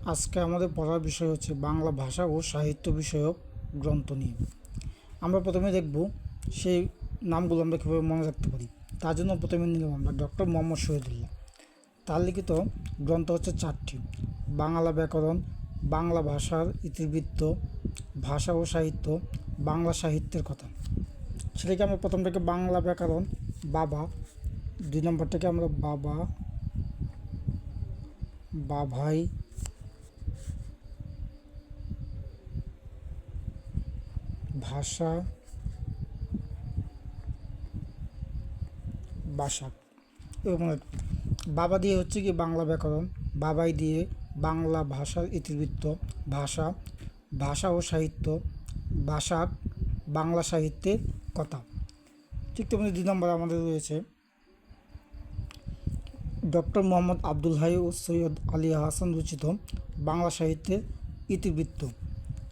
আজকে আমাদের পড়ার বিষয় হচ্ছে বাংলা ভাষা ও সাহিত্য বিষয়ক গ্রন্থ নিয়ে। আমরা প্রথমে দেখব সেই নামগুলো আমরা কীভাবে মনে রাখতে পারি। তার জন্য প্রথমে নিলাম আমরা ডক্টর মোহাম্মদ শহীদুল্লাহ। তার লিখিত গ্রন্থ হচ্ছে 4টি: বাংলা ব্যাকরণ, বাংলা ভাষার ইতিবৃত্ত, ভাষা ও সাহিত্য, বাংলা সাহিত্যের কথা। সেটাকে আমরা প্রথমটাকে বাংলা ব্যাকরণ বাবা, 2 নম্বরটাকে আমরা বাবা বাভাই, ভাষা ভাষা এবং বাবা দিয়ে হচ্ছে কি বাংলা ব্যাকরণ, বাবাই দিয়ে বাংলা ভাষার ইতিবৃত্ত, ভাষা, ভাষা ও সাহিত্য, ভাষা, বাংলা সাহিত্যের কথা। ঠিক তেমনি 2 নম্বর আমাদের রয়েছে ডক্টর মোহাম্মদ আব্দুল হাই ও সৈয়দ আলী হাসান রচিত বাংলা সাহিত্যের ইতিবৃত্ত।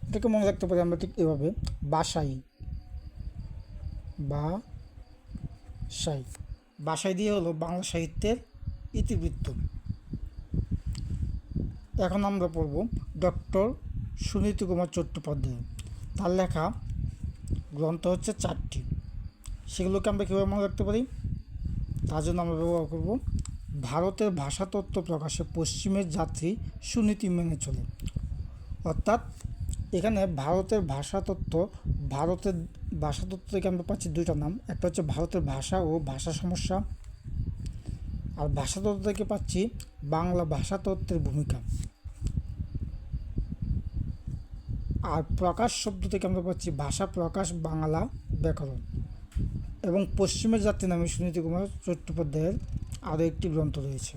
এটাকে মনে রাখতে পারি আমরা ঠিক এভাবে: বাসাই, বাসাই দিয়ে হলো বাংলা সাহিত্যের ইতিবৃত্ত। এখন আমরা পড়ব ডক্টর সুনীতি কুমার চট্টোপাধ্যায়। তার লেখা গ্রন্থ হচ্ছে 4টি। সেগুলোকে আমরা কীভাবে মনে রাখতে পারি? তার জন্য আমরা ব্যবহার করব ভারতের ভাষাতত্ত্ব প্রকাশে পশ্চিমের যাত্রী সুনীতি মেনে চলে। অর্থাৎ এখানে ভারতের ভাষাতত্ত্ব থেকে আমরা পাচ্ছি 2টা নাম। একটা হচ্ছে ভারতের ভাষা ও ভাষা সমস্যা, আর ভাষাতত্ত্ব থেকে পাচ্ছি বাংলা ভাষাতত্ত্বের ভূমিকা। আর প্রকাশ শব্দ থেকে আমরা পাচ্ছি ভাষা প্রকাশ, বাংলা ব্যাকরণ। এবং পশ্চিমের যাত্রী নামে সুনীতি কুমার চট্টোপাধ্যায়ের আরও একটি গ্রন্থ রয়েছে।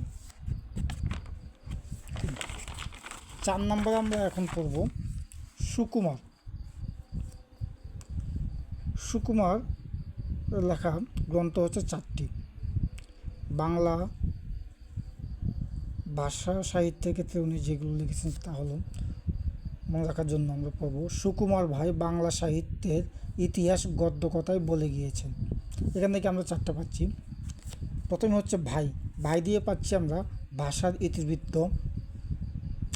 4 নম্বরে আমরা এখন পড়ব সুকুমার লেখা গ্রন্থ হচ্ছে 4টি। বাংলা ভাষা সাহিত্যের ক্ষেত্রে উনি যেগুলো লিখেছেন তা হলো মনে রাখার জন্য আমরা পড়ব সুকুমার ভাই বাংলা সাহিত্যের ইতিহাস গদ্যকথায় বলে গিয়েছেন। এখান থেকে আমরা 4টা পাচ্ছি। প্রথমে হচ্ছে ভাই দিয়ে পাচ্ছি আমরা ভাষার ইতিবৃত্ত,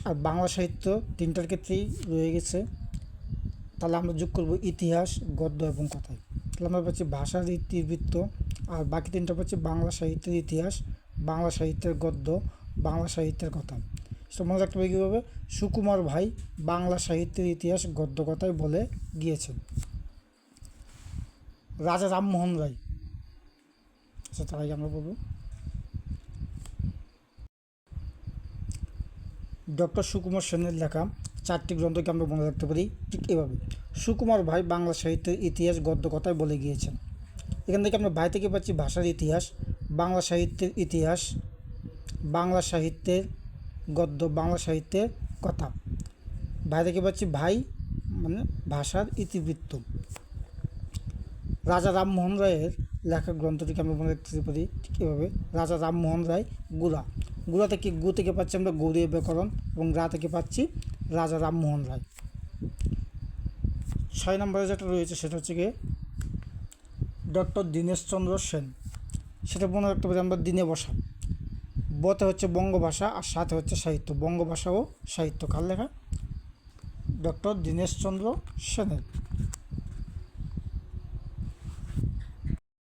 আর বাংলা সাহিত্য 3টার ক্ষেত্রেই রয়ে গেছে। তাহলে আমরা যোগ করব ইতিহাস, গদ্য এবং কথায়। তাহলে আমরা পাচ্ছি ভাষার ইতিবৃত্ত, আর বাকি 3টা পাচ্ছি বাংলা সাহিত্যের ইতিহাস, বাংলা সাহিত্যের গদ্য, বাংলা সাহিত্যের কথা। সেটা মনে রাখতে হবে কীভাবে? সুকুমার ভাই বাংলা সাহিত্যের ইতিহাস গদ্য কথায় বলে গিয়েছেন। রাজা রামমোহন রায়, আচ্ছা তার আগে আমরা বলব ডক্টর সুকুমার সেনের লেখা 4টি গ্রন্থকে আমরা মনে রাখতে পারি ঠিক এভাবে: সুকুমার ভাই বাংলা সাহিত্যের ইতিহাস গদ্য কথায় বলে গিয়েছেন। এখান থেকে আমরা ভাই থেকে পাচ্ছি ভাষার ইতিহাস, বাংলা সাহিত্যের ইতিহাস, বাংলা সাহিত্যের গদ্য, বাংলা সাহিত্যের কথা। ভাই থেকে পাচ্ছি ভাই মানে ভাষার ইতিবৃত্ত। রাজা রামমোহন রায়ের লেখা গ্রন্থটিকে আমরা মনে রাখতে পারি ঠিক এভাবে: রাজা রামমোহন রায় গুড়া থেকে গু থেকে পাচ্ছি আমরা গৌড়ীয় ব্যাকরণ, এবং রা থেকে পাচ্ছি রাজা রামমোহন রায়। 6 নম্বরে যেটা রয়েছে সেটা হচ্ছে গিয়ে ডক্টর দীনেশচন্দ্র সেন। সেটা মনে রাখতে পারি আমরা দিনে বসা। বতে হচ্ছে বঙ্গভাষা, আর সাথে হচ্ছে সাহিত্য। বঙ্গভাষা ও সাহিত্য কার লেখা? ডক্টর দীনেশচন্দ্র সেনের।